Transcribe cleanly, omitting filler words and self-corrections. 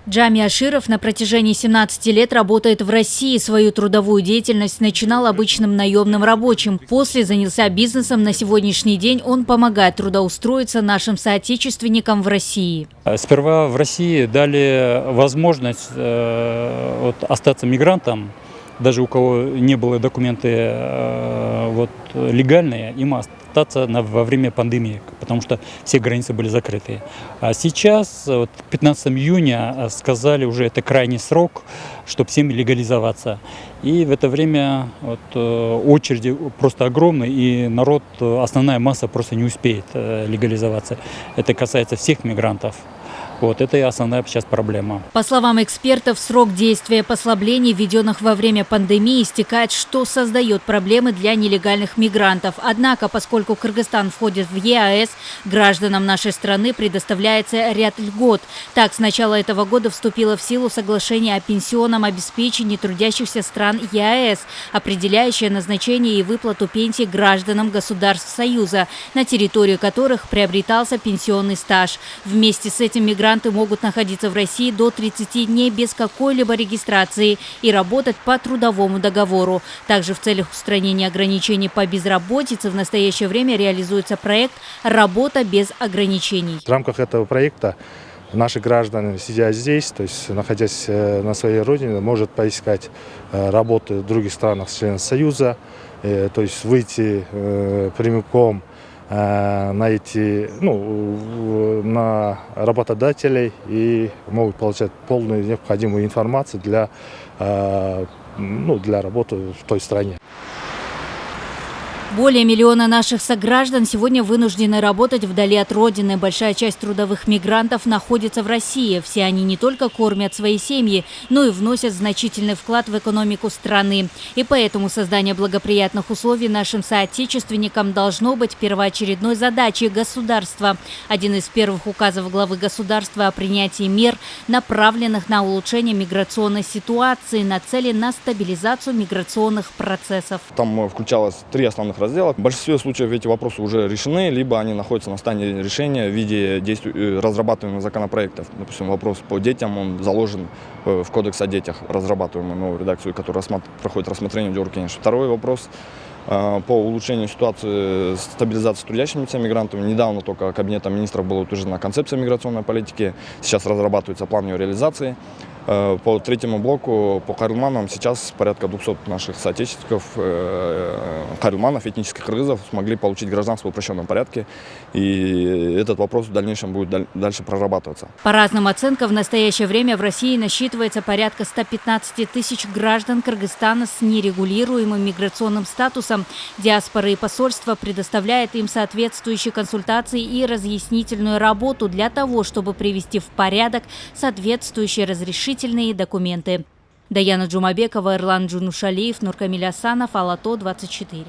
Джами Аширов на протяжении 17 лет работает в России. Свою трудовую деятельность начинал обычным наемным рабочим. После занялся бизнесом. На сегодняшний день он помогает трудоустроиться нашим соотечественникам в России. Сперва в России дали возможность остаться мигрантам. Даже у кого не было документы легальные, им остаться во время пандемии, потому что все границы были закрыты. А сейчас, 15 июня, сказали уже, это крайний срок, чтобы всем легализоваться. И в это время очереди просто огромные, и народ, основная масса просто не успеет легализоваться. Это касается всех мигрантов. Это и основная сейчас проблема. По словам экспертов, срок действия послаблений, введенных во время пандемии, истекает, что создает проблемы для нелегальных мигрантов. Однако, поскольку Кыргызстан входит в ЕАЭС, гражданам нашей страны предоставляется ряд льгот. Так, с начала этого года вступило в силу соглашение о пенсионном обеспечении трудящихся стран ЕАЭС, определяющее назначение и выплату пенсий гражданам государств Союза, на территории которых приобретался пенсионный стаж. Вместе с этим мигранты могут находиться в России до 30 дней без какой-либо регистрации и работать по трудовому договору. Также в целях устранения ограничений по безработице в настоящее время реализуется проект «Работа без ограничений». В рамках этого проекта наши граждане, сидя здесь, то есть находясь на своей родине, может поискать работу в других странах членов Союза, то есть выйти прямиком на работодателей и могут получать полную необходимую информацию для работы в той стране. Более миллиона наших сограждан сегодня вынуждены работать вдали от родины. Большая часть трудовых мигрантов находится в России. Все они не только кормят свои семьи, но и вносят значительный вклад в экономику страны. И поэтому создание благоприятных условий нашим соотечественникам должно быть первоочередной задачей государства. Один из первых указов главы государства о принятии мер, направленных на улучшение миграционной ситуации, нацелен на стабилизацию миграционных процессов. Там включалось 3 основных раздела. В большинстве случаев эти вопросы уже решены, либо они находятся на стадии решения в виде разрабатываемых законопроектов. Допустим, вопрос по детям, он заложен в Кодекс о детях, разрабатываемую новую редакцию, которая проходит рассмотрение в Дюркенеш. Второй вопрос по улучшению ситуации стабилизации трудящимися мигрантами. Недавно только Кабинетом министров была утверждена концепция миграционной политики, сейчас разрабатывается план ее реализации. По третьему блоку, по кайрылманам, сейчас порядка 200 наших соотечественников, кайрылманов, этнических кыргызов, смогли получить гражданство в упрощенном порядке. И этот вопрос в дальнейшем будет дальше прорабатываться. По разным оценкам, в настоящее время в России насчитывается порядка 115 тысяч граждан Кыргызстана с нерегулируемым миграционным статусом. Диаспора и посольство предоставляют им соответствующие консультации и разъяснительную работу для того, чтобы привести в порядок соответствующие разрешительные документы. Даяна Джумабекова, Эрлан Джунушалиев, Нуркамиль Асанов, Ала-То, 24.